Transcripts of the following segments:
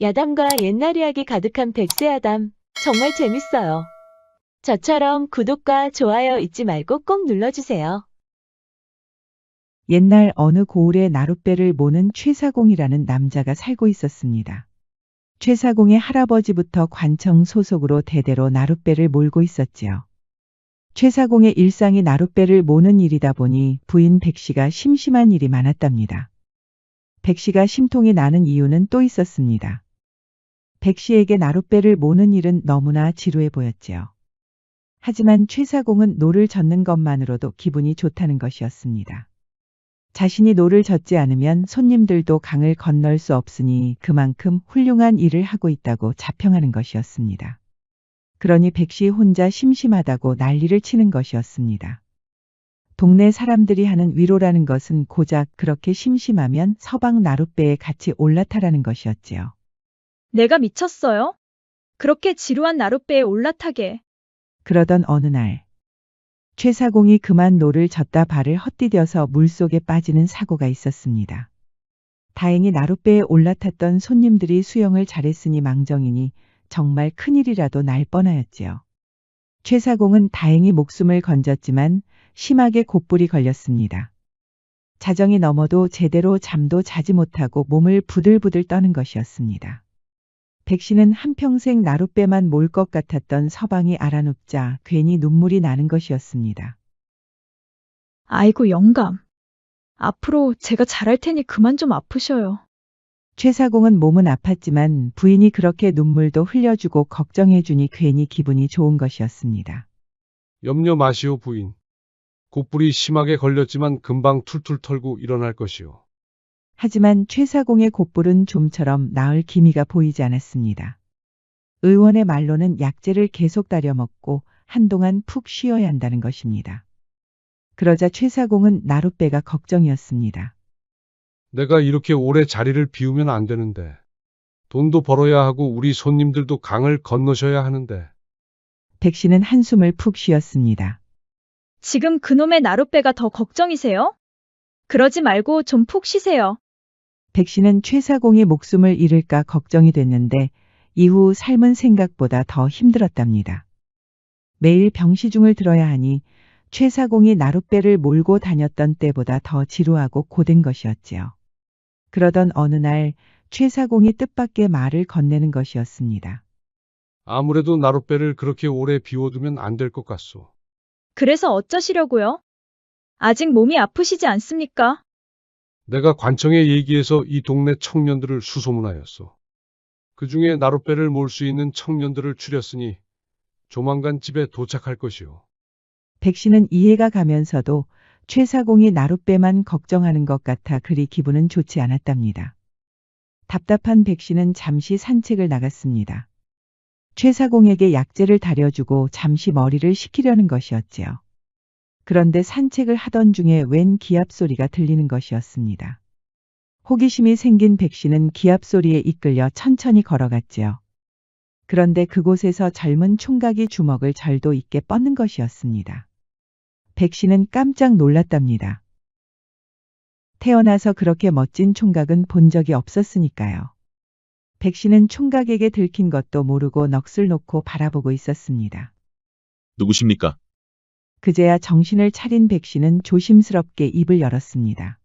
야담과 옛날 이야기 가득한 백세야담. 정말 재밌어요. 저처럼 구독과 좋아요 잊지 말고 꼭 눌러주세요. 옛날 어느 고을에 나룻배를 모는 최사공이라는 남자가 살고 있었습니다. 최사공의 할아버지부터 관청 소속으로 대대로 나룻배를 몰고 있었지요. 최사공의 일상이 나룻배를 모는 일이다 보니 부인 백씨가 심심한 일이 많았답니다. 백씨가 심통이 나는 이유는 또 있었습니다. 백씨에게 나룻배를 모는 일은 너무나 지루해 보였지요. 하지만 최사공은 노를 젓는 것만으로도 기분이 좋다는 것이었습니다. 자신이 노를 젓지 않으면 손님들도 강을 건널 수 없으니 그만큼 훌륭한 일을 하고 있다고 자평하는 것이었습니다. 그러니 백씨 혼자 심심하다고 난리를 치는 것이었습니다. 동네 사람들이 하는 위로라는 것은 고작 그렇게 심심하면 서방 나룻배에 같이 올라타라는 것이었지요. 내가 미쳤어요? 그렇게 지루한 나룻배에 올라타게. 그러던 어느 날 최사공이 그만 노를 젓다 발을 헛디뎌서 물속에 빠지는 사고가 있었습니다. 다행히 나룻배에 올라탔던 손님들이 수영을 잘했으니 망정이니 정말 큰일이라도 날 뻔하였지요. 최사공은 다행히 목숨을 건졌지만 심하게 곧불이 걸렸습니다. 자정이 넘어도 제대로 잠도 자지 못하고 몸을 부들부들 떠는 것이었습니다. 백씨는 한평생 나룻배만 몰 것 같았던 서방이 알아눕자 괜히 눈물이 나는 것이었습니다. 아이고 영감. 앞으로 제가 잘할 테니 그만 좀 아프셔요. 최사공은 몸은 아팠지만 부인이 그렇게 눈물도 흘려주고 걱정해주니 괜히 기분이 좋은 것이었습니다. 염려 마시오 부인. 곧불이 심하게 걸렸지만 금방 툴툴 털고 일어날 것이오. 하지만 최사공의 곧불은 좀처럼 나을 기미가 보이지 않았습니다. 의원의 말로는 약재를 계속 다려 먹고 한동안 푹 쉬어야 한다는 것입니다. 그러자 최사공은 나룻배가 걱정이었습니다. 내가 이렇게 오래 자리를 비우면 안 되는데. 돈도 벌어야 하고 우리 손님들도 강을 건너셔야 하는데. 백씨는 한숨을 푹 쉬었습니다. 지금 그놈의 나룻배가 더 걱정이세요? 그러지 말고 좀 푹 쉬세요. 백씨는 최사공이 목숨을 잃을까 걱정이 됐는데 이후 삶은 생각보다 더 힘들었답니다. 매일 병시중을 들어야 하니 최사공이 나룻배를 몰고 다녔던 때보다 더 지루하고 고된 것이었지요. 그러던 어느 날 최사공이 뜻밖의 말을 건네는 것이었습니다. 아무래도 나룻배를 그렇게 오래 비워두면 안 될 것 같소. 그래서 어쩌시려고요? 아직 몸이 아프시지 않습니까? 내가 관청에 얘기해서 이 동네 청년들을 수소문하였소. 그 중에 나룻배를 몰 수 있는 청년들을 추렸으니 조만간 집에 도착할 것이오. 백씨는 이해가 가면서도 최사공이 나룻배만 걱정하는 것 같아 그리 기분은 좋지 않았답니다. 답답한 백씨는 잠시 산책을 나갔습니다. 최사공에게 약재를 다려주고 잠시 머리를 식히려는 것이었지요. 그런데 산책을 하던 중에 웬 기합 소리가 들리는 것이었습니다. 호기심이 생긴 백씨는 기합 소리에 이끌려 천천히 걸어갔지요. 그런데 그곳에서 젊은 총각이 주먹을 절도 있게 뻗는 것이었습니다. 백씨는 깜짝 놀랐답니다. 태어나서 그렇게 멋진 총각은 본 적이 없었으니까요. 백씨는 총각에게 들킨 것도 모르고 넋을 놓고 바라보고 있었습니다. 누구십니까? 그제야 정신을 차린 백씨는 조심스럽게 입을 열었습니다.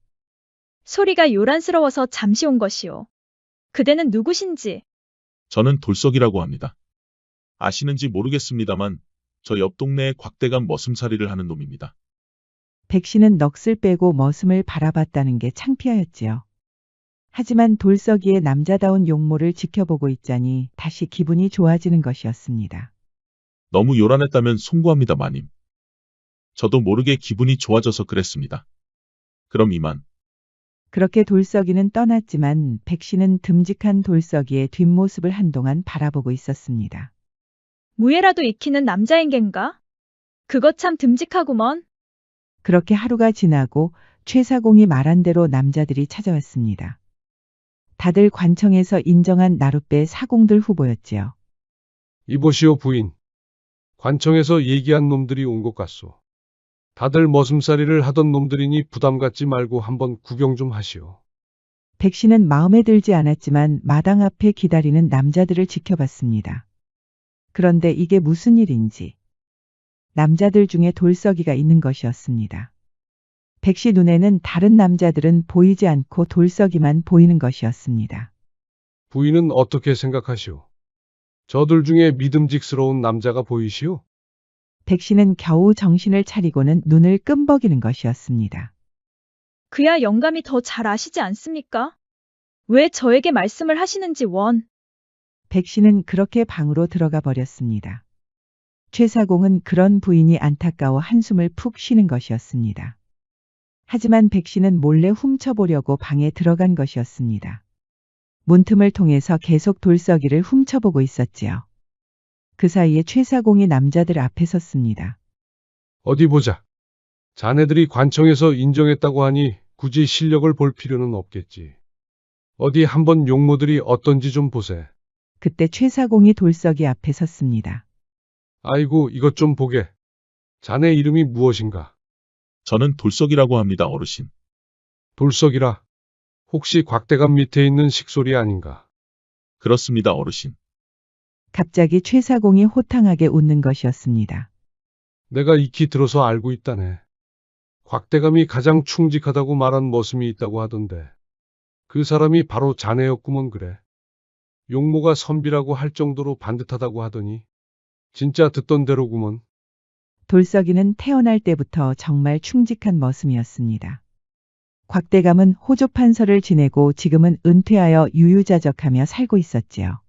소리가 요란스러워서 잠시 온 것이오. 그대는 누구신지. 저는 돌석이라고 합니다. 아시는지 모르겠습니다만 저 옆 동네에 곽대감 머슴살이를 하는 놈입니다. 백씨는 넋을 빼고 머슴을 바라봤다는 게 창피하였지요. 하지만 돌석이의 남자다운 용모를 지켜보고 있자니 다시 기분이 좋아지는 것이었습니다. 너무 요란했다면 송구합니다, 마님. 저도 모르게 기분이 좋아져서 그랬습니다. 그럼 이만. 그렇게 돌석이는 떠났지만 백씨는 듬직한 돌석이의 뒷모습을 한동안 바라보고 있었습니다. 무예라도 익히는 남자인겐가? 그거 참 듬직하구먼. 그렇게 하루가 지나고 최사공이 말한 대로 남자들이 찾아왔습니다. 다들 관청에서 인정한 나룻배 사공들 후보였지요. 이보시오 부인. 관청에서 얘기한 놈들이 온 것 같소. 다들 머슴살이를 하던 놈들이니 부담 갖지 말고 한번 구경 좀 하시오. 백씨는 마음에 들지 않았지만 마당 앞에 기다리는 남자들을 지켜봤습니다. 그런데 이게 무슨 일인지 남자들 중에 돌석이가 있는 것이었습니다. 백씨 눈에는 다른 남자들은 보이지 않고 돌석이만 보이는 것이었습니다. 부인은 어떻게 생각하시오? 저들 중에 믿음직스러운 남자가 보이시오? 백씨는 겨우 정신을 차리고는 눈을 끔벅이는 것이었습니다. 그야 영감이 더 잘 아시지 않습니까? 왜 저에게 말씀을 하시는지 원. 백씨는 그렇게 방으로 들어가 버렸습니다. 최사공은 그런 부인이 안타까워 한숨을 푹 쉬는 것이었습니다. 하지만 백씨는 몰래 훔쳐보려고 방에 들어간 것이었습니다. 문틈을 통해서 계속 돌석이를 훔쳐보고 있었지요. 그 사이에 최사공이 남자들 앞에 섰습니다. 어디 보자. 자네들이 관청에서 인정했다고 하니 굳이 실력을 볼 필요는 없겠지. 어디 한번 용모들이 어떤지 좀 보세. 그때 최사공이 돌석이 앞에 섰습니다. 아이고, 이것 좀 보게. 자네 이름이 무엇인가? 저는 돌석이라고 합니다, 어르신. 돌석이라. 혹시 곽대감 밑에 있는 식솔이 아닌가? 그렇습니다, 어르신. 갑자기 최사공이 호탕하게 웃는 것이었습니다. 내가 익히 들어서 알고 있다네. 곽대감이 가장 충직하다고 말한 머슴이 있다고 하던데. 그 사람이 바로 자네였구먼 그래. 용모가 선비라고 할 정도로 반듯하다고 하더니 진짜 듣던 대로구먼. 돌석이는 태어날 때부터 정말 충직한 머슴이었습니다. 곽대감은 호조 판서를 지내고 지금은 은퇴하여 유유자적하며 살고 있었지요.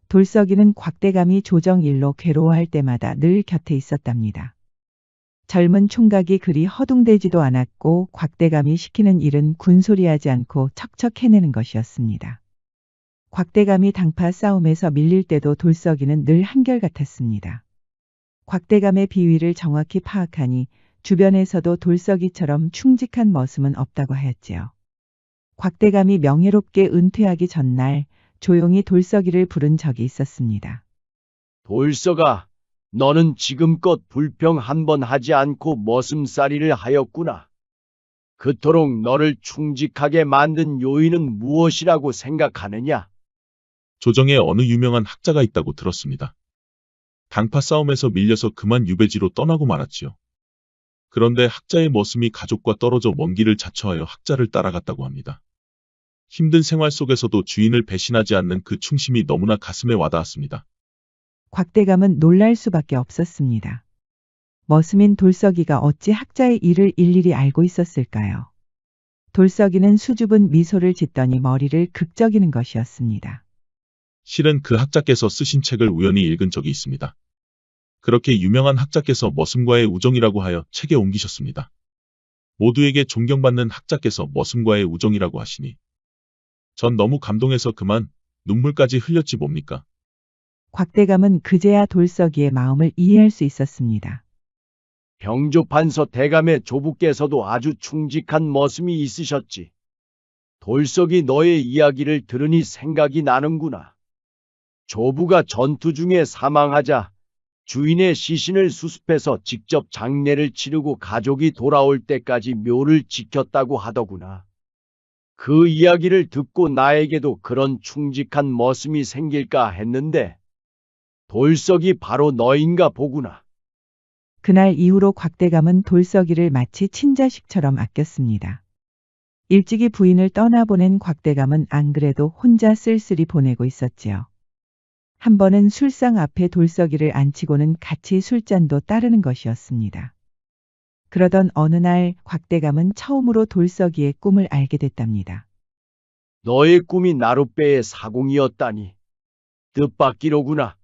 돌석이는 곽대감이 조정일로 괴로워할 때마다 늘 곁에 있었답니다. 젊은 총각이 그리 허둥대지도 않았고 곽대감이 시키는 일은 군소리하지 않고 척척 해내는 것이었습니다. 곽대감이 당파 싸움에서 밀릴 때도 돌석이는 늘 한결같았습니다. 곽대감의 비위를 정확히 파악하니 주변에서도 돌석이처럼 충직한 머슴은 없다고 하였지요. 곽대감이 명예롭게 은퇴하기 전날 조용히 돌석이를 부른 적이 있었습니다. 돌석아, 너는 지금껏 불평 한 번 하지 않고 머슴살이를 하였구나. 그토록 너를 충직하게 만든 요인은 무엇이라고 생각하느냐? 조정에 어느 유명한 학자가 있다고 들었습니다. 당파 싸움에서 밀려서 그만 유배지로 떠나고 말았지요. 그런데 학자의 머슴이 가족과 떨어져 먼 길을 자처하여 학자를 따라갔다고 합니다. 힘든 생활 속에서도 주인을 배신하지 않는 그 충심이 너무나 가슴에 와닿았습니다. 곽대감은 놀랄 수밖에 없었습니다. 머슴인 돌석이가 어찌 학자의 일을 일일이 알고 있었을까요? 돌석이는 수줍은 미소를 짓더니 머리를 극적이는 것이었습니다. 실은 그 학자께서 쓰신 책을 우연히 읽은 적이 있습니다. 그렇게 유명한 학자께서 머슴과의 우정이라고 하여 책에 옮기셨습니다. 모두에게 존경받는 학자께서 머슴과의 우정이라고 하시니 전 너무 감동해서 그만 눈물까지 흘렸지 뭡니까? 곽대감은 그제야 돌석이의 마음을 이해할 수 있었습니다. 병조판서 대감의 조부께서도 아주 충직한 머슴이 있으셨지. 돌석이 너의 이야기를 들으니 생각이 나는구나. 조부가 전투 중에 사망하자 주인의 시신을 수습해서 직접 장례를 치르고 가족이 돌아올 때까지 묘를 지켰다고 하더구나. 그 이야기를 듣고 나에게도 그런 충직한 머슴이 생길까 했는데 돌석이 바로 너인가 보구나. 그날 이후로 곽대감은 돌석이를 마치 친자식처럼 아꼈습니다. 일찍이 부인을 떠나보낸 곽대감은 안 그래도 혼자 쓸쓸히 보내고 있었지요. 한 번은 술상 앞에 돌석이를 앉히고는 같이 술잔도 따르는 것이었습니다. 그러던 어느 날 곽대감은 처음으로 돌석이의 꿈을 알게 됐답니다. 너의 꿈이 나룻배의 사공이었다니. 뜻밖이로구나.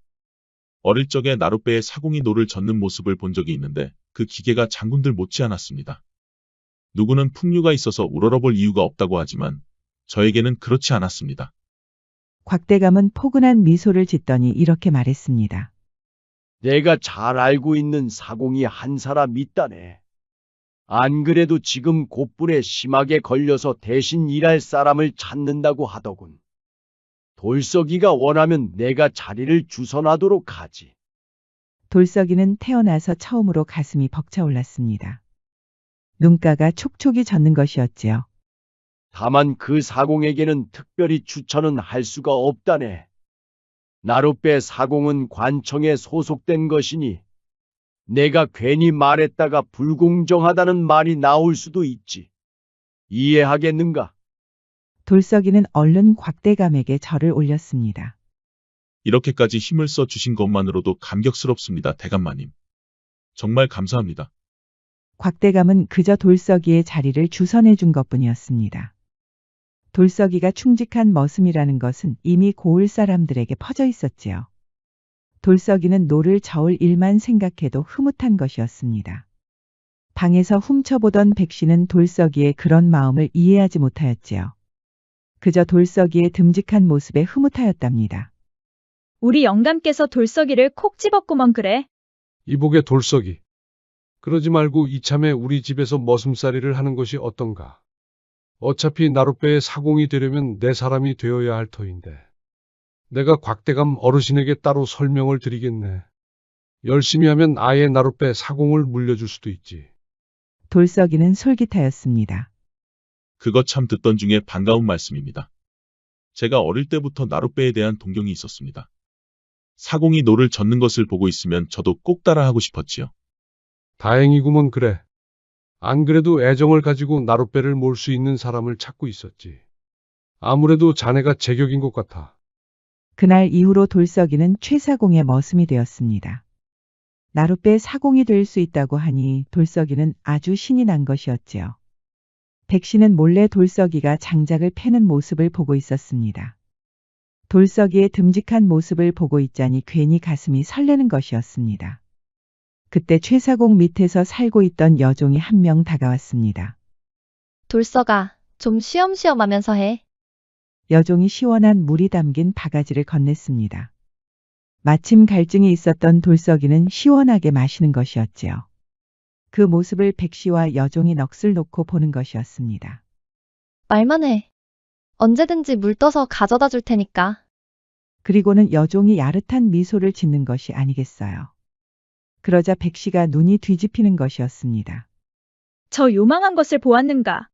어릴 적에 나룻배에 사공이 노를 젓는 모습을 본 적이 있는데 그 기계가 장군들 못지않았습니다. 누구는 풍류가 있어서 우러러볼 이유가 없다고 하지만 저에게는 그렇지 않았습니다. 곽대감은 포근한 미소를 짓더니 이렇게 말했습니다. 내가 잘 알고 있는 사공이 한 사람 있다네. 안 그래도 지금 곧불에 심하게 걸려서 대신 일할 사람을 찾는다고 하더군. 돌석이가 원하면 내가 자리를 주선하도록 하지. 돌석이는 태어나서 처음으로 가슴이 벅차올랐습니다. 눈가가 촉촉이 젖는 것이었지요. 다만 그 사공에게는 특별히 추천은 할 수가 없다네. 나룻배 사공은 관청에 소속된 것이니 내가 괜히 말했다가 불공정하다는 말이 나올 수도 있지. 이해하겠는가? 돌석이는 얼른 곽대감에게 절을 올렸습니다. 이렇게까지 힘을 써 주신 것만으로도 감격스럽습니다, 대감마님. 정말 감사합니다. 곽대감은 그저 돌석이의 자리를 주선해 준 것뿐이었습니다. 돌석이가 충직한 머슴이라는 것은 이미 고을 사람들에게 퍼져 있었지요. 돌석이는 노를 저을 일만 생각해도 흐뭇한 것이었습니다. 방에서 훔쳐보던 백씨는 돌석이의 그런 마음을 이해하지 못하였지요. 그저 돌석이의 듬직한 모습에 흐뭇하였답니다. 우리 영감께서 돌석이를 콕 집었구먼 그래. 이복의 돌석이. 그러지 말고 이참에 우리 집에서 머슴살이를 하는 것이 어떤가. 어차피 나룻배의 사공이 되려면 내 사람이 되어야 할 터인데. 내가 곽대감 어르신에게 따로 설명을 드리겠네. 열심히 하면 아예 나룻배 사공을 물려줄 수도 있지. 돌석이는 솔깃하였습니다. 그거 참 듣던 중에 반가운 말씀입니다. 제가 어릴 때부터 나룻배에 대한 동경이 있었습니다. 사공이 노를 젓는 것을 보고 있으면 저도 꼭 따라하고 싶었지요. 다행이구먼 그래. 안 그래도 애정을 가지고 나룻배를 몰 수 있는 사람을 찾고 있었지. 아무래도 자네가 제격인 것 같아. 그날 이후로 돌석이는 최사공의 머슴이 되었습니다. 나룻배 사공이 될 수 있다고 하니 돌석이는 아주 신이 난 것이었지요. 백씨는 몰래 돌석이가 장작을 패는 모습을 보고 있었습니다. 돌석이의 듬직한 모습을 보고 있자니 괜히 가슴이 설레는 것이었습니다. 그때 최사공 밑에서 살고 있던 여종이 한 명 다가왔습니다. 돌석아, 좀 쉬엄쉬엄 하면서 해. 여종이 시원한 물이 담긴 바가지를 건넸습니다. 마침 갈증이 있었던 돌석이는 시원하게 마시는 것이었지요. 그 모습을 백씨와 여종이 넋을 놓고 보는 것이었습니다. 말만 해. 언제든지 물 떠서 가져다 줄 테니까. 그리고는 여종이 야릇한 미소를 짓는 것이 아니겠어요. 그러자 백씨가 눈이 뒤집히는 것이었습니다. 저 요망한 것을 보았는가.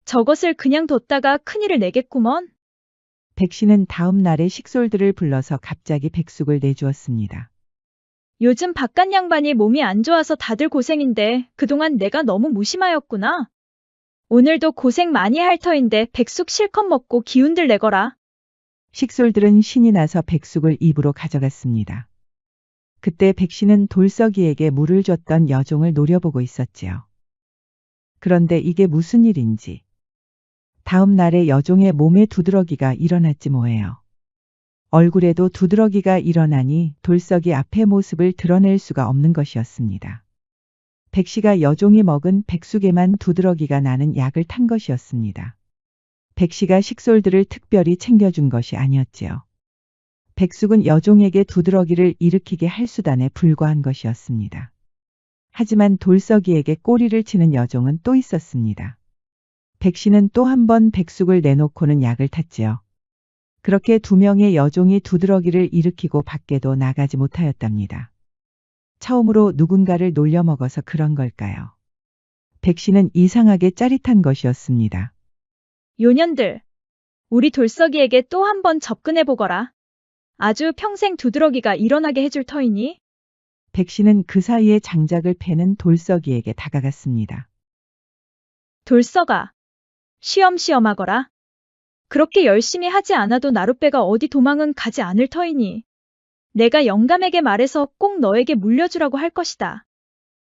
저것을 그냥 뒀다가 큰일을 내겠구먼. 백씨는 다음 날에 식솔들을 불러서 갑자기 백숙을 내주었습니다. 요즘 바깥 양반이 몸이 안 좋아서 다들 고생인데 그동안 내가 너무 무심하였구나. 오늘도 고생 많이 할 터인데 백숙 실컷 먹고 기운들 내거라. 식솔들은 신이 나서 백숙을 입으로 가져갔습니다. 그때 백씨는 돌석이에게 물을 줬던 여종을 노려보고 있었지요. 그런데 이게 무슨 일인지. 다음 날에 여종의 몸에 두드러기가 일어났지 뭐예요. 얼굴에도 두드러기가 일어나니 돌석이 앞의 모습을 드러낼 수가 없는 것이었습니다. 백씨가 여종이 먹은 백숙에만 두드러기가 나는 약을 탄 것이었습니다. 백씨가 식솔들을 특별히 챙겨준 것이 아니었지요. 백숙은 여종에게 두드러기를 일으키게 할 수단에 불과한 것이었습니다. 하지만 돌석이에게 꼬리를 치는 여종은 또 있었습니다. 백씨는 또 한 번 백숙을 내놓고는 약을 탔지요. 그렇게 두 명의 여종이 두드러기를 일으키고 밖에도 나가지 못하였답니다. 처음으로 누군가를 놀려먹어서 그런 걸까요? 백씨는 이상하게 짜릿한 것이었습니다. 요년들, 우리 돌석이에게 또 한 번 접근해보거라. 아주 평생 두드러기가 일어나게 해줄 터이니. 백씨는 그 사이에 장작을 패는 돌석이에게 다가갔습니다. 돌석아, 쉬엄쉬엄 하거라. 그렇게 열심히 하지 않아도 나룻배가 어디 도망은 가지 않을 터이니. 내가 영감에게 말해서 꼭 너에게 물려주라고 할 것이다.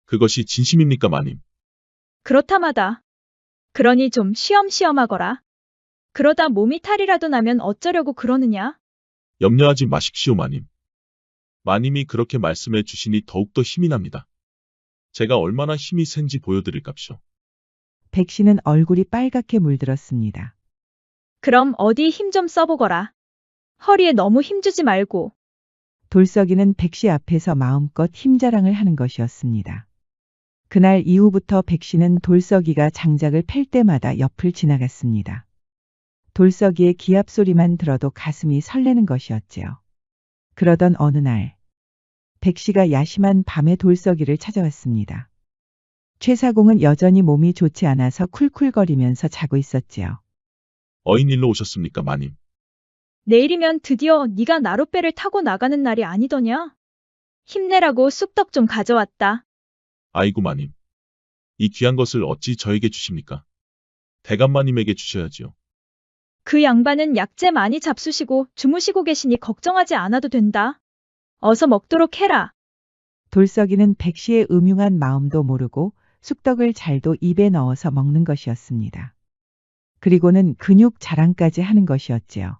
그것이 진심입니까, 마님? 그렇다마다. 그러니 좀 쉬엄쉬엄 하거라. 그러다 몸이 탈이라도 나면 어쩌려고 그러느냐? 염려하지 마십시오, 마님. 마님이 그렇게 말씀해 주시니 더욱더 힘이 납니다. 제가 얼마나 힘이 센지 보여드릴갑쇼. 백씨는 얼굴이 빨갛게 물들었습니다. 그럼 어디 힘 좀 써보거라. 허리에 너무 힘주지 말고. 돌석이는 백씨 앞에서 마음껏 힘자랑을 하는 것이었습니다. 그날 이후부터 백씨는 돌석이가 장작을 팰 때마다 옆을 지나갔습니다. 돌석이의 기합 소리만 들어도 가슴이 설레는 것이었지요. 그러던 어느 날, 백씨가 야심한 밤에 돌석이를 찾아왔습니다. 최사공은 여전히 몸이 좋지 않아서 쿨쿨거리면서 자고 있었지요. 어인일로 오셨습니까, 마님? 내일이면 드디어 네가 나룻배를 타고 나가는 날이 아니더냐? 힘내라고 쑥떡 좀 가져왔다. 아이고, 마님. 이 귀한 것을 어찌 저에게 주십니까? 대감마님에게 주셔야지요. 그 양반은 약재 많이 잡수시고 주무시고 계시니 걱정하지 않아도 된다. 어서 먹도록 해라. 돌석이는 백씨의 음흉한 마음도 모르고 쑥떡을 잘도 입에 넣어서 먹는 것이었습니다. 그리고는 근육 자랑까지 하는 것이었지요.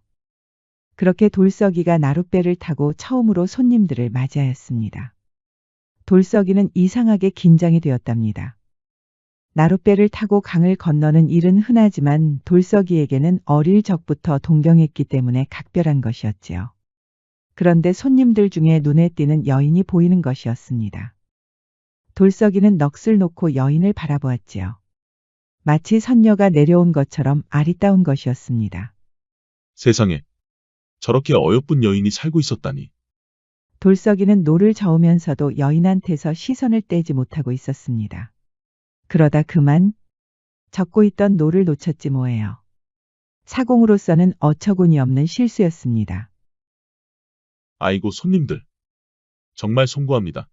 그렇게 돌석이가 나룻배를 타고 처음으로 손님들을 맞이하였습니다. 돌석이는 이상하게 긴장이 되었답니다. 나룻배를 타고 강을 건너는 일은 흔하지만 돌석이에게는 어릴 적부터 동경했기 때문에 각별한 것이었지요. 그런데 손님들 중에 눈에 띄는 여인이 보이는 것이었습니다. 돌석이는 넋을 놓고 여인을 바라보았지요. 마치 선녀가 내려온 것처럼 아리따운 것이었습니다. 세상에. 저렇게 어여쁜 여인이 살고 있었다니. 돌석이는 노를 저으면서도 여인한테서 시선을 떼지 못하고 있었습니다. 그러다 그만 적고 있던 노를 놓쳤지 뭐예요. 사공으로서는 어처구니 없는 실수였습니다. 아이고, 손님들. 정말 송구합니다.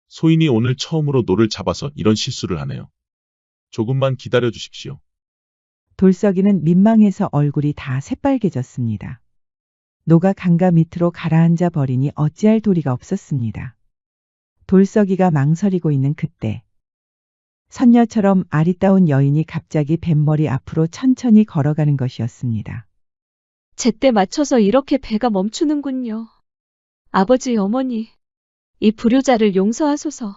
소인이 오늘 처음으로 노를 잡아서 이런 실수를 하네요. 조금만 기다려 주십시오. 돌석이는 민망해서 얼굴이 다 새빨개졌습니다. 노가 강가 밑으로 가라앉아 버리니 어찌할 도리가 없었습니다. 돌석이가 망설이고 있는 그때 선녀처럼 아리따운 여인이 갑자기 뱃머리 앞으로 천천히 걸어가는 것이었습니다. 제때 맞춰서 이렇게 배가 멈추는군요. 아버지, 어머니, 이 불효자를 용서하소서.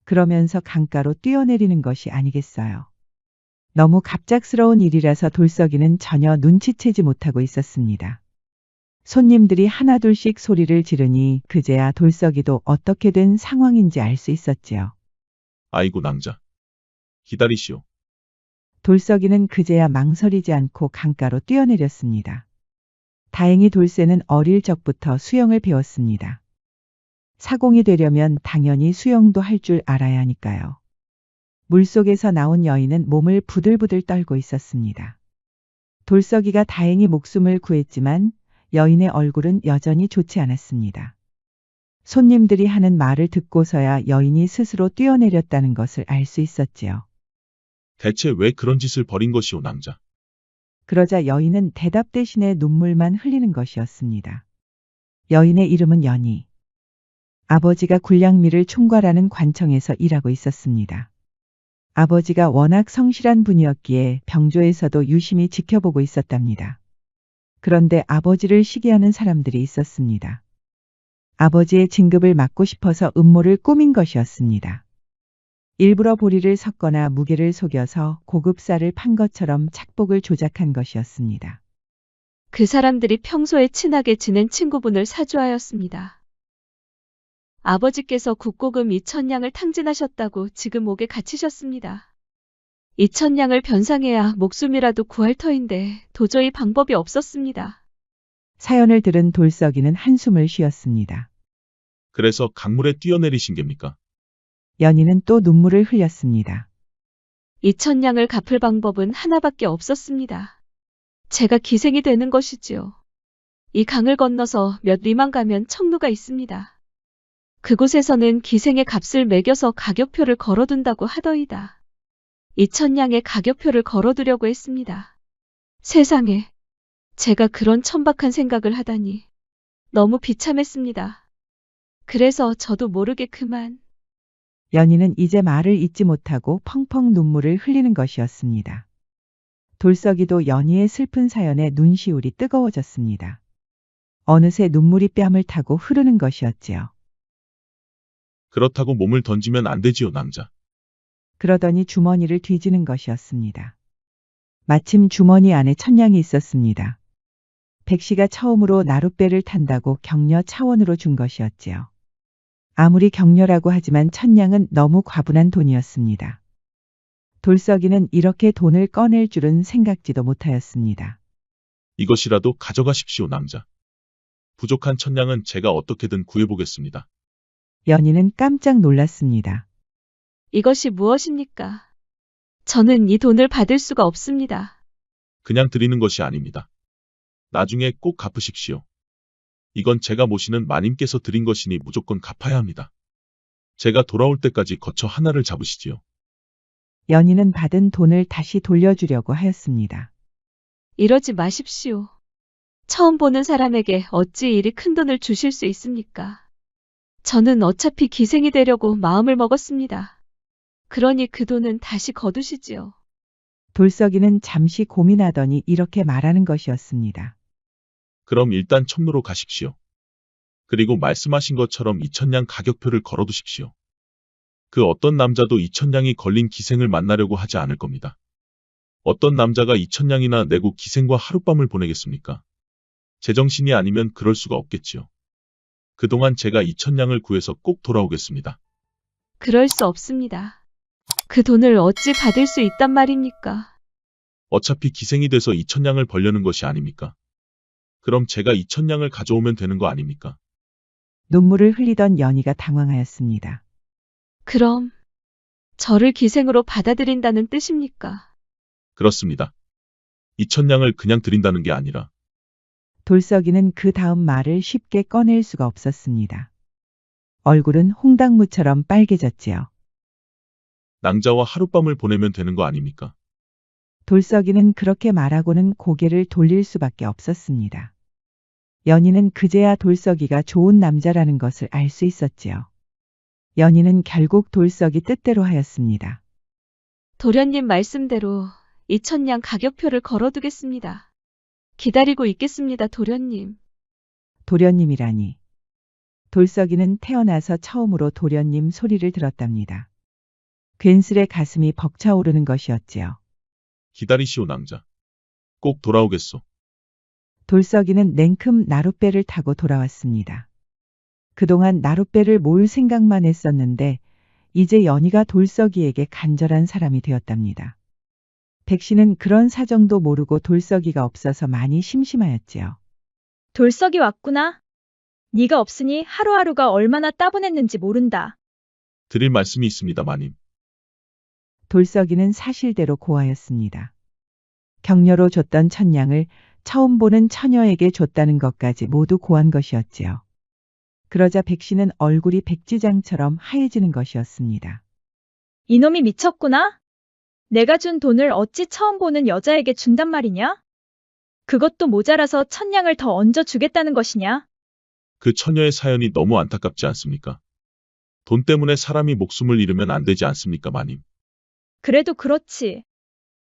그러면서 강가로 뛰어내리는 것이 아니겠어요. 너무 갑작스러운 일이라서 돌석이는 전혀 눈치채지 못하고 있었습니다. 손님들이 하나둘씩 소리를 지르니 그제야 돌석이도 어떻게 된 상황인지 알 수 있었지요. 아이고, 낭자. 기다리시오. 돌석이는 그제야 망설이지 않고 강가로 뛰어내렸습니다. 다행히 돌쇠는 어릴 적부터 수영을 배웠습니다. 사공이 되려면 당연히 수영도 할 줄 알아야 하니까요. 물속에서 나온 여인은 몸을 부들부들 떨고 있었습니다. 돌석이가 다행히 목숨을 구했지만 여인의 얼굴은 여전히 좋지 않았습니다. 손님들이 하는 말을 듣고서야 여인이 스스로 뛰어내렸다는 것을 알 수 있었지요. 대체 왜 그런 짓을 벌인 것이오, 낭자? 그러자 여인은 대답 대신에 눈물만 흘리는 것이었습니다. 여인의 이름은 연희. 아버지가 굴량미를 총괄하는 관청에서 일하고 있었습니다. 아버지가 워낙 성실한 분이었기에 병조에서도 유심히 지켜보고 있었답니다. 그런데 아버지를 시기하는 사람들이 있었습니다. 아버지의 진급을 막고 싶어서 음모를 꾸민 것이었습니다. 일부러 보리를 섞거나 무게를 속여서 고급쌀을 판 것처럼 착복을 조작한 것이었습니다. 그 사람들이 평소에 친하게 지낸 친구분을 사주하였습니다. 아버지께서 국고금 2,000냥을 탕진하셨다고 지금 옥에 갇히셨습니다. 2,000냥을 변상해야 목숨이라도 구할 터인데 도저히 방법이 없었습니다. 사연을 들은 돌석이는 한숨을 쉬었습니다. 그래서 강물에 뛰어내리신 겁니까? 연희는 또 눈물을 흘렸습니다. 2,000냥을 갚을 방법은 하나밖에 없었습니다. 제가 기생이 되는 것이지요. 이 강을 건너서 몇 리만 가면 청루가 있습니다. 그곳에서는 기생의 값을 매겨서 가격표를 걸어둔다고 하더이다. 2,000냥의 가격표를 걸어두려고 했습니다. 세상에, 제가 그런 천박한 생각을 하다니 너무 비참했습니다. 그래서 저도 모르게 그만. 연희는 이제 말을 잇지 못하고 펑펑 눈물을 흘리는 것이었습니다. 돌석이도 연희의 슬픈 사연에 눈시울이 뜨거워졌습니다. 어느새 눈물이 뺨을 타고 흐르는 것이었지요. 그렇다고 몸을 던지면 안 되지요, 낭자. 그러더니 주머니를 뒤지는 것이었습니다. 마침 주머니 안에 1,000냥이 있었습니다. 백씨가 처음으로 나룻배를 탄다고 격려 차원으로 준 것이었지요. 아무리 격려라고 하지만 1,000냥은 너무 과분한 돈이었습니다. 돌석이는 이렇게 돈을 꺼낼 줄은 생각지도 못하였습니다. 이것이라도 가져가십시오, 낭자. 부족한 1,000냥은 제가 어떻게든 구해보겠습니다. 연희는 깜짝 놀랐습니다. 이것이 무엇입니까? 저는 이 돈을 받을 수가 없습니다. 그냥 드리는 것이 아닙니다. 나중에 꼭 갚으십시오. 이건 제가 모시는 마님께서 드린 것이니 무조건 갚아야 합니다. 제가 돌아올 때까지 거처 하나를 잡으시지요. 연희는 받은 돈을 다시 돌려주려고 하였습니다. 이러지 마십시오. 처음 보는 사람에게 어찌 이리 큰 돈을 주실 수 있습니까? 저는 어차피 기생이 되려고 마음을 먹었습니다. 그러니 그 돈은 다시 거두시지요. 돌석이는 잠시 고민하더니 이렇게 말하는 것이었습니다. 그럼 일단 청로로 가십시오. 그리고 말씀하신 것처럼 2,000냥 가격표를 걸어두십시오. 그 어떤 남자도 2,000냥이 걸린 기생을 만나려고 하지 않을 겁니다. 어떤 남자가 2,000냥이나 내고 기생과 하룻밤을 보내겠습니까? 제정신이 아니면 그럴 수가 없겠지요. 그동안 제가 2,000냥을 구해서 꼭 돌아오겠습니다. 그럴 수 없습니다. 그 돈을 어찌 받을 수 있단 말입니까? 어차피 기생이 돼서 2,000냥을 벌려는 것이 아닙니까? 그럼 제가 2,000냥을 가져오면 되는 거 아닙니까? 눈물을 흘리던 연희가 당황하였습니다. 그럼 저를 기생으로 받아들인다는 뜻입니까? 그렇습니다. 2,000냥을 그냥 드린다는 게 아니라 돌석이는 그 다음 말을 쉽게 꺼낼 수가 없었습니다. 얼굴은 홍당무처럼 빨개졌지요. 낭자와 하룻밤을 보내면 되는 거 아닙니까? 돌석이는 그렇게 말하고는 고개를 돌릴 수밖에 없었습니다. 연희는 그제야 돌석이가 좋은 남자라는 것을 알 수 있었지요. 연희는 결국 돌석이 뜻대로 하였습니다. 도련님 말씀대로 2,000냥 가격표를 걸어두겠습니다. 기다리고 있겠습니다, 도련님. 도련님이라니. 돌석이는 태어나서 처음으로 도련님 소리를 들었답니다. 괜스레 가슴이 벅차오르는 것이었지요. 기다리시오 낭자. 꼭 돌아오겠소. 돌석이는 냉큼 나룻배를 타고 돌아왔습니다. 그동안 나룻배를 몰 생각만 했었는데 이제 연희가 돌석이에게 간절한 사람이 되었답니다. 백씨는 그런 사정도 모르고 돌석이가 없어서 많이 심심하였지요. 돌석이 왔구나. 네가 없으니 하루하루가 얼마나 따분했는지 모른다. 드릴 말씀이 있습니다, 마님. 돌석이는 사실대로 고하였습니다. 격려로 줬던 1,000냥을 처음 보는 처녀에게 줬다는 것까지 모두 고한 것이었지요. 그러자 백씨는 얼굴이 백지장처럼 하얘지는 것이었습니다. 이놈이 미쳤구나. 내가 준 돈을 어찌 처음 보는 여자에게 준단 말이냐? 그것도 모자라서 1,000냥을 더 얹어 주겠다는 것이냐? 그 처녀의 사연이 너무 안타깝지 않습니까? 돈 때문에 사람이 목숨을 잃으면 안 되지 않습니까, 마님? 그래도 그렇지.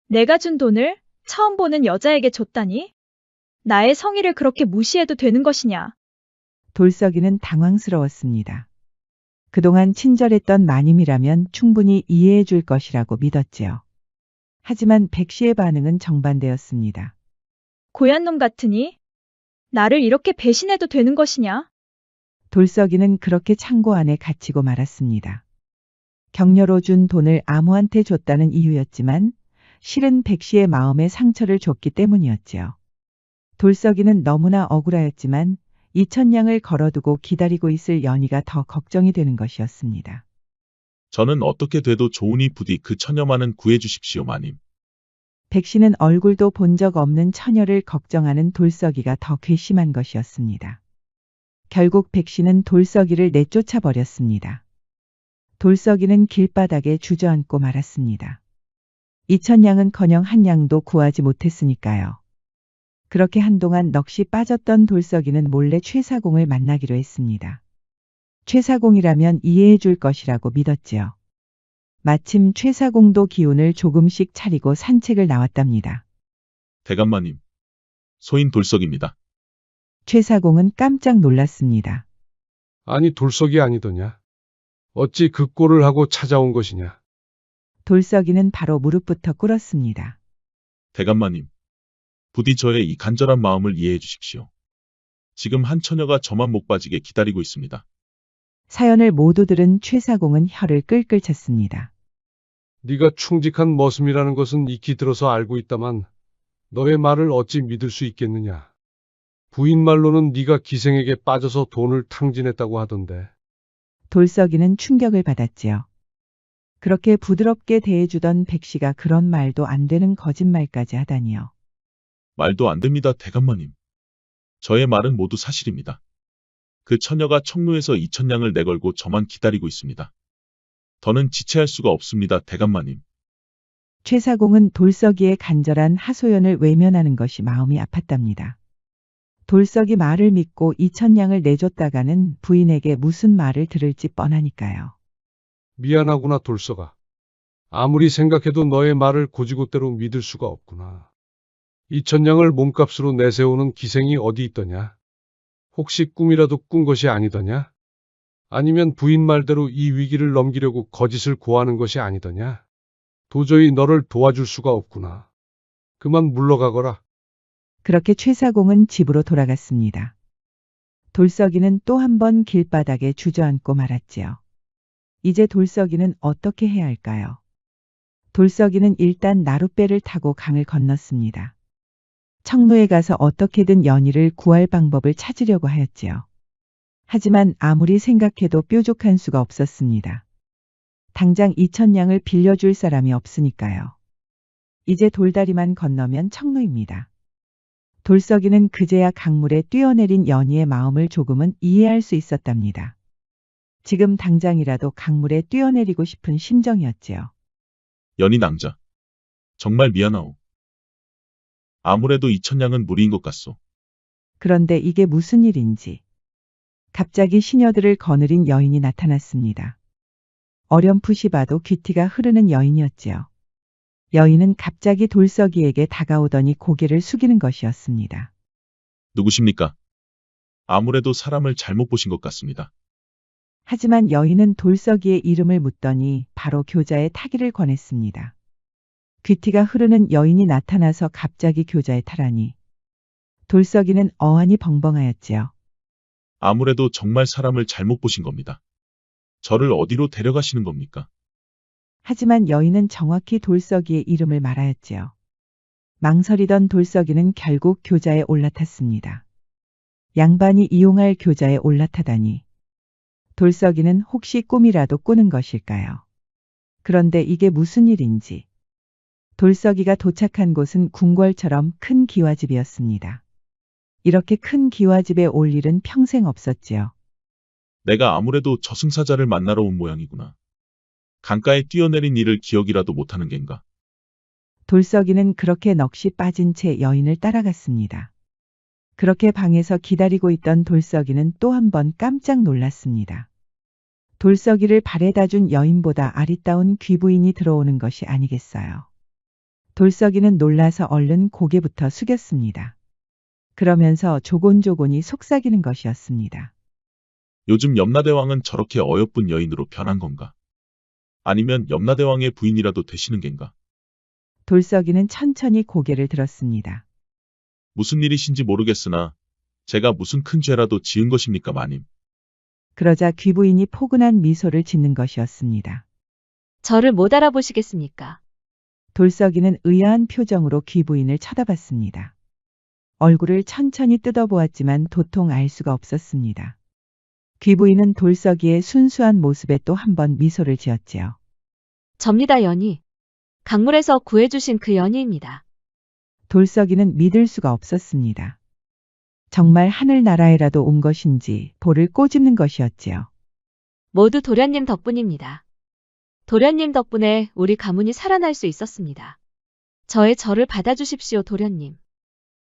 내가 준 돈을 처음 보는 여자에게 줬다니? 나의 성의를 그렇게 무시해도 되는 것이냐? 돌석이는 당황스러웠습니다. 그동안 친절했던 마님이라면 충분히 이해해 줄 것이라고 믿었지요. 하지만 백씨의 반응은 정반대였습니다. 고얀 놈 같으니? 나를 이렇게 배신해도 되는 것이냐? 돌석이는 그렇게 창고 안에 갇히고 말았습니다. 격려로 준 돈을 아무한테 줬다는 이유였지만 실은 백씨의 마음에 상처를 줬기 때문이었지요. 돌석이는 너무나 억울하였지만 2,000냥을 걸어두고 기다리고 있을 연희가 더 걱정이 되는 것이었습니다. 저는 어떻게 돼도 좋으니 부디 그 처녀만은 구해주십시오, 마님. 백씨는 얼굴도 본 적 없는 처녀를 걱정하는 돌석이가 더 괘씸한 것이었습니다. 결국 백씨는 돌석이를 내쫓아 버렸습니다. 돌석이는 길바닥에 주저앉고 말았습니다. 2,000냥은커녕 1냥도 구하지 못했으니까요. 그렇게 한동안 넋이 빠졌던 돌석이는 몰래 최사공을 만나기로 했습니다. 최사공이라면 이해해 줄 것이라고 믿었지요. 마침 최사공도 기운을 조금씩 차리고 산책을 나왔답니다. 대감마님. 소인 돌석입니다. 최사공은 깜짝 놀랐습니다. 아니 돌석이 아니더냐? 어찌 그 꼴을 하고 찾아온 것이냐? 돌석이는 바로 무릎부터 꿇었습니다. 대감마님. 부디 저의 이 간절한 마음을 이해해 주십시오. 지금 한 처녀가 저만 못 빠지게 기다리고 있습니다. 사연을 모두 들은 최사공은 혀를 끌끌 찼습니다. 네가 충직한 머슴이라는 것은 익히 들어서 알고 있다만 너의 말을 어찌 믿을 수 있겠느냐? 부인 말로는 네가 기생에게 빠져서 돈을 탕진했다고 하던데. 돌석이는 충격을 받았지요. 그렇게 부드럽게 대해주던 백씨가 그런 말도 안 되는 거짓말까지 하다니요. 말도 안 됩니다, 대감마님. 저의 말은 모두 사실입니다. 그 처녀가 청로에서 2,000냥을 내걸고 저만 기다리고 있습니다. 더는 지체할 수가 없습니다, 대감마님. 최사공은 돌석이의 간절한 하소연을 외면하는 것이 마음이 아팠답니다. 돌석이 말을 믿고 2,000냥을 내줬다가는 부인에게 무슨 말을 들을지 뻔하니까요. 미안하구나, 돌석아. 아무리 생각해도 너의 말을 고지고대로 믿을 수가 없구나. 2,000냥을 몸값으로 내세우는 기생이 어디 있더냐? 혹시 꿈이라도 꾼 것이 아니더냐? 아니면 부인 말대로 이 위기를 넘기려고 거짓을 고하는 것이 아니더냐? 도저히 너를 도와줄 수가 없구나. 그만 물러가거라. 그렇게 최사공은 집으로 돌아갔습니다. 돌석이는 또 한 번 길바닥에 주저앉고 말았지요. 이제 돌석이는 어떻게 해야 할까요? 돌석이는 일단 나룻배를 타고 강을 건넜습니다. 청로에 가서 어떻게든 연희를 구할 방법을 찾으려고 하였지요. 하지만 아무리 생각해도 뾰족한 수가 없었습니다. 당장 2,000냥을 빌려줄 사람이 없으니까요. 이제 돌다리만 건너면 청로입니다. 돌석이는 그제야 강물에 뛰어내린 연희의 마음을 조금은 이해할 수 있었답니다. 지금 당장이라도 강물에 뛰어내리고 싶은 심정이었지요. 연희 낭자. 정말 미안하오. 아무래도 2,000냥은 무리인 것 같소. 그런데 이게 무슨 일인지. 갑자기 시녀들을 거느린 여인이 나타났습니다. 어렴풋이 봐도 귀티가 흐르는 여인이었지요. 여인은 갑자기 돌석이에게 다가오더니 고개를 숙이는 것이었습니다. 누구십니까? 아무래도 사람을 잘못 보신 것 같습니다. 하지만 여인은 돌석이의 이름을 묻더니 바로 교자의 타기를 권했습니다. 귀티가 흐르는 여인이 나타나서 갑자기 교자에 타라니 돌석이는 어안이 벙벙하였지요. 아무래도 정말 사람을 잘못 보신 겁니다. 저를 어디로 데려가시는 겁니까? 하지만 여인은 정확히 돌석이의 이름을 말하였지요. 망설이던 돌석이는 결국 교자에 올라탔습니다. 양반이 이용할 교자에 올라타다니. 돌석이는 혹시 꿈이라도 꾸는 것일까요? 그런데 이게 무슨 일인지. 돌석이가 도착한 곳은 궁궐처럼 큰 기와집이었습니다. 이렇게 큰 기와집에 올 일은 평생 없었지요. 내가 아무래도 저승사자를 만나러 온 모양이구나. 강가에 뛰어내린 일을 기억이라도 못하는 겐가. 돌석이는 그렇게 넋이 빠진 채 여인을 따라갔습니다. 그렇게 방에서 기다리고 있던 돌석이는 또 한 번 깜짝 놀랐습니다. 돌석이를 발에다 준 여인보다 아리따운 귀부인이 들어오는 것이 아니겠어요. 돌석이는 놀라서 얼른 고개부터 숙였습니다. 그러면서 조곤조곤히 속삭이는 것이었습니다. 요즘 염라대왕은 저렇게 어여쁜 여인으로 변한 건가? 아니면 염라대왕의 부인이라도 되시는 겐가? 돌석이는 천천히 고개를 들었습니다. 무슨 일이신지 모르겠으나 제가 무슨 큰 죄라도 지은 것입니까, 마님? 그러자 귀부인이 포근한 미소를 짓는 것이었습니다. 저를 못 알아보시겠습니까? 돌석이는 의아한 표정으로 귀부인을 쳐다봤습니다. 얼굴을 천천히 뜯어보았지만 도통 알 수가 없었습니다. 귀부인은 돌석이의 순수한 모습에 또 한 번 미소를 지었지요. 접니다, 연희. 강물에서 구해주신 그 연희입니다. 돌석이는 믿을 수가 없었습니다. 정말 하늘나라에라도 온 것인지 볼을 꼬집는 것이었지요. 모두 도련님 덕분입니다. 도련님 덕분에 우리 가문이 살아날 수 있었습니다. 저의 절을 받아주십시오, 도련님.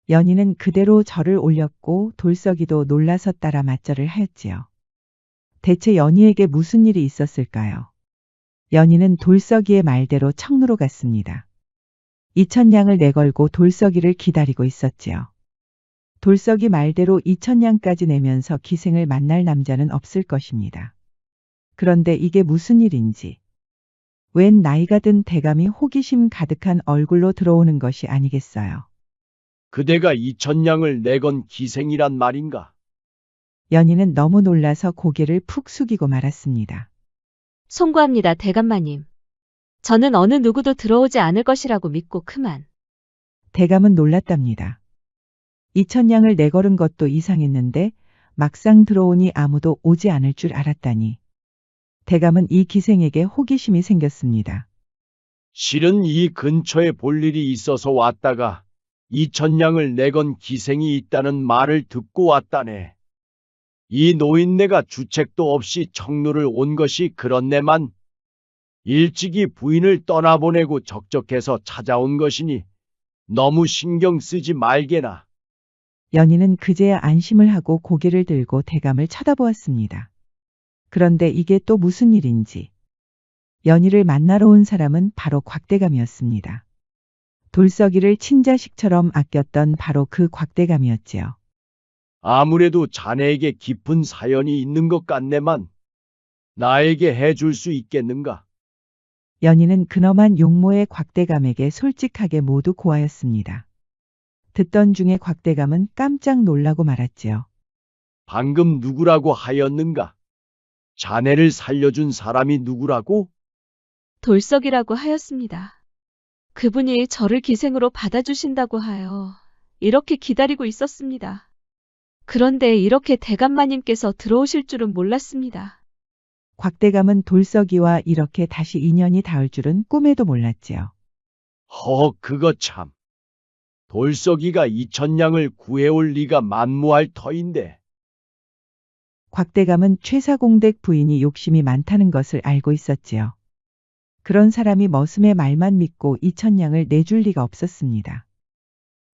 연희는 그대로 절을 올렸고 돌석이도 놀라서 따라 맞절을 하였지요. 대체 연희에게 무슨 일이 있었을까요? 연희는 돌석이의 말대로 청루로 갔습니다. 2,000냥을 내걸고 돌석이를 기다리고 있었지요. 돌석이 말대로 2,000냥까지 내면서 기생을 만날 남자는 없을 것입니다. 그런데 이게 무슨 일인지. 웬 나이가 든 대감이 호기심 가득한 얼굴로 들어오는 것이 아니겠어요. 그대가 2,000냥을 내건 기생이란 말인가? 연희는 너무 놀라서 고개를 푹 숙이고 말았습니다. 송구합니다, 대감마님. 저는 어느 누구도 들어오지 않을 것이라고 믿고 그만. 대감은 놀랐답니다. 2,000냥을 내걸은 것도 이상했는데 막상 들어오니 아무도 오지 않을 줄 알았다니. 대감은 이 기생에게 호기심이 생겼습니다. 실은 이 근처에 볼 일이 있어서 왔다가 2,000냥을 내건 기생이 있다는 말을 듣고 왔다네. 이 노인네가 주책도 없이 청루를 온 것이 그렇네만 일찍이 부인을 떠나보내고 적적해서 찾아온 것이니 너무 신경 쓰지 말게나. 연희는 그제야 안심을 하고 고개를 들고 대감을 쳐다보았습니다. 그런데 이게 또 무슨 일인지. 연희를 만나러 온 사람은 바로 곽대감이었습니다. 돌석이를 친자식처럼 아꼈던 바로 그 곽대감이었지요. 아무래도 자네에게 깊은 사연이 있는 것 같네만 나에게 해줄 수 있겠는가? 연희는 근엄한 용모의 곽대감에게 솔직하게 모두 고하였습니다. 듣던 중에 곽대감은 깜짝 놀라고 말았지요. 방금 누구라고 하였는가? 자네를 살려준 사람이 누구라고? 돌석이라고 하였습니다. 그분이 저를 기생으로 받아주신다고 하여 이렇게 기다리고 있었습니다. 그런데 이렇게 대감마님께서 들어오실 줄은 몰랐습니다. 곽대감은 돌석이와 이렇게 다시 인연이 닿을 줄은 꿈에도 몰랐지요. 그거 참. 돌석이가 2,000냥을 구해올 리가 만무할 터인데. 곽대감은 최사공댁 부인이 욕심이 많다는 것을 알고 있었지요. 그런 사람이 머슴의 말만 믿고 2,000냥을 내줄 리가 없었습니다.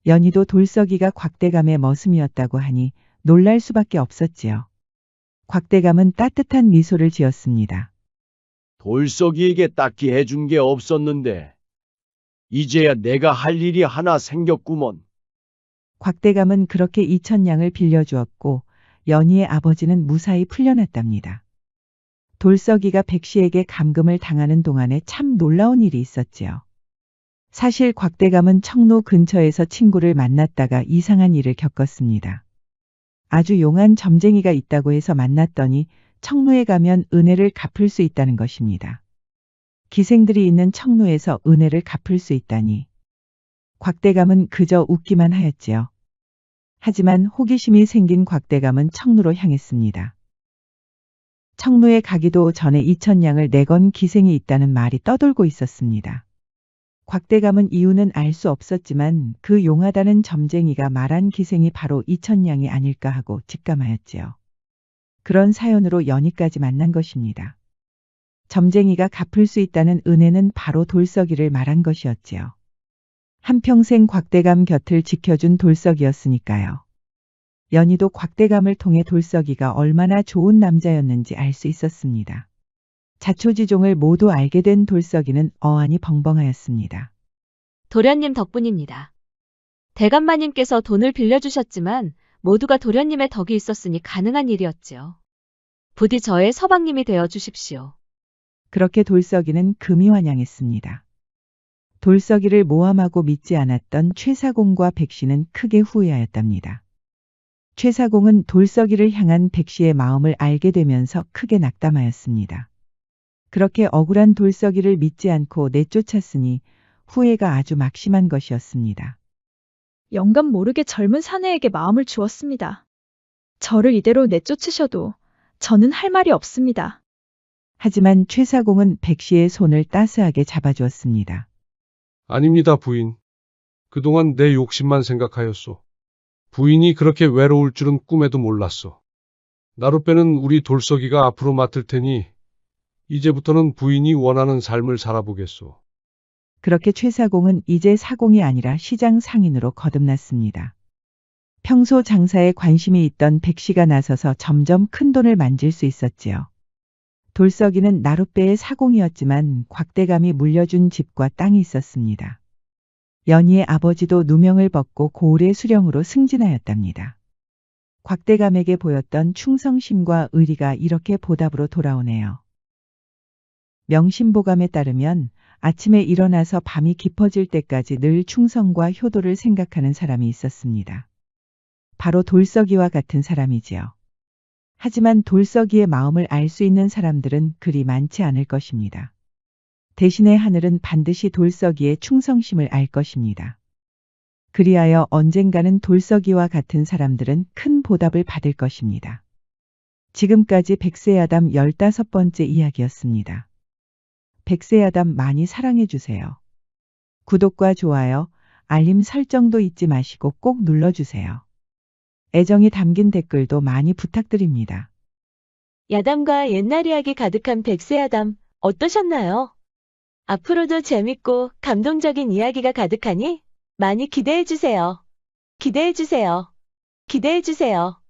연희도 돌석이가 곽대감의 머슴이었다고 하니 놀랄 수밖에 없었지요. 곽대감은 따뜻한 미소를 지었습니다. 돌석이에게 딱히 해준 게 없었는데 이제야 내가 할 일이 하나 생겼구먼. 곽대감은 그렇게 2,000냥을 빌려주었고 연희의 아버지는 무사히 풀려났답니다. 돌석이가 백씨에게 감금을 당하는 동안에 참 놀라운 일이 있었지요. 사실 곽대감은 청로 근처에서 친구를 만났다가 이상한 일을 겪었습니다. 아주 용한 점쟁이가 있다고 해서 만났더니 청로에 가면 은혜를 갚을 수 있다는 것입니다. 기생들이 있는 청로에서 은혜를 갚을 수 있다니. 곽대감은 그저 웃기만 하였지요. 하지만 호기심이 생긴 곽대감은 청로로 향했습니다. 청로에 가기도 전에 2,000냥을 내건 기생이 있다는 말이 떠돌고 있었습니다. 곽대감은 이유는 알 수 없었지만 그 용하다는 점쟁이가 말한 기생이 바로 2,000냥이 아닐까 하고 직감하였지요. 그런 사연으로 연희까지 만난 것입니다. 점쟁이가 갚을 수 있다는 은혜는 바로 돌석이를 말한 것이었지요. 한평생 곽대감 곁을 지켜준 돌석이었으니까요. 연희도 곽대감을 통해 돌석이가 얼마나 좋은 남자였는지 알 수 있었습니다. 자초지종을 모두 알게 된 돌석이는 어안이 벙벙하였습니다. 도련님 덕분입니다. 대감마님께서 돈을 빌려주셨지만 모두가 도련님의 덕이 있었으니 가능한 일이었지요. 부디 저의 서방님이 되어 주십시오. 그렇게 돌석이는 금이 환영했습니다. 돌석이를 모함하고 믿지 않았던 최사공과 백씨는 크게 후회하였답니다. 최사공은 돌석이를 향한 백씨의 마음을 알게 되면서 크게 낙담하였습니다. 그렇게 억울한 돌석이를 믿지 않고 내쫓았으니 후회가 아주 막심한 것이었습니다. 영감 모르게 젊은 사내에게 마음을 주었습니다. 저를 이대로 내쫓으셔도 저는 할 말이 없습니다. 하지만 최사공은 백씨의 손을 따스하게 잡아주었습니다. 아닙니다, 부인. 그동안 내 욕심만 생각하였소. 부인이 그렇게 외로울 줄은 꿈에도 몰랐소. 나룻배는 우리 돌석이가 앞으로 맡을 테니 이제부터는 부인이 원하는 삶을 살아보겠소. 그렇게 최사공은 이제 사공이 아니라 시장 상인으로 거듭났습니다. 평소 장사에 관심이 있던 백씨가 나서서 점점 큰 돈을 만질 수 있었지요. 돌석이는 나룻배의 사공이었지만 곽대감이 물려준 집과 땅이 있었습니다. 연희의 아버지도 누명을 벗고 고을의 수령으로 승진하였답니다. 곽대감에게 보였던 충성심과 의리가 이렇게 보답으로 돌아오네요. 명심보감에 따르면 아침에 일어나서 밤이 깊어질 때까지 늘 충성과 효도를 생각하는 사람이 있었습니다. 바로 돌석이와 같은 사람이지요. 하지만 돌석이의 마음을 알 수 있는 사람들은 그리 많지 않을 것입니다. 대신에 하늘은 반드시 돌석이의 충성심을 알 것입니다. 그리하여 언젠가는 돌석이와 같은 사람들은 큰 보답을 받을 것입니다. 지금까지 백세야담 15번째 이야기였습니다. 백세야담 많이 사랑해주세요. 구독과 좋아요, 알림 설정도 잊지 마시고 꼭 눌러주세요. 애정이 담긴 댓글도 많이 부탁드립니다. 야담과 옛날 이야기 가득한 백세야담 어떠셨나요? 앞으로도 재밌고 감동적인 이야기가 가득하니 많이 기대해주세요. 기대해주세요. 기대해주세요.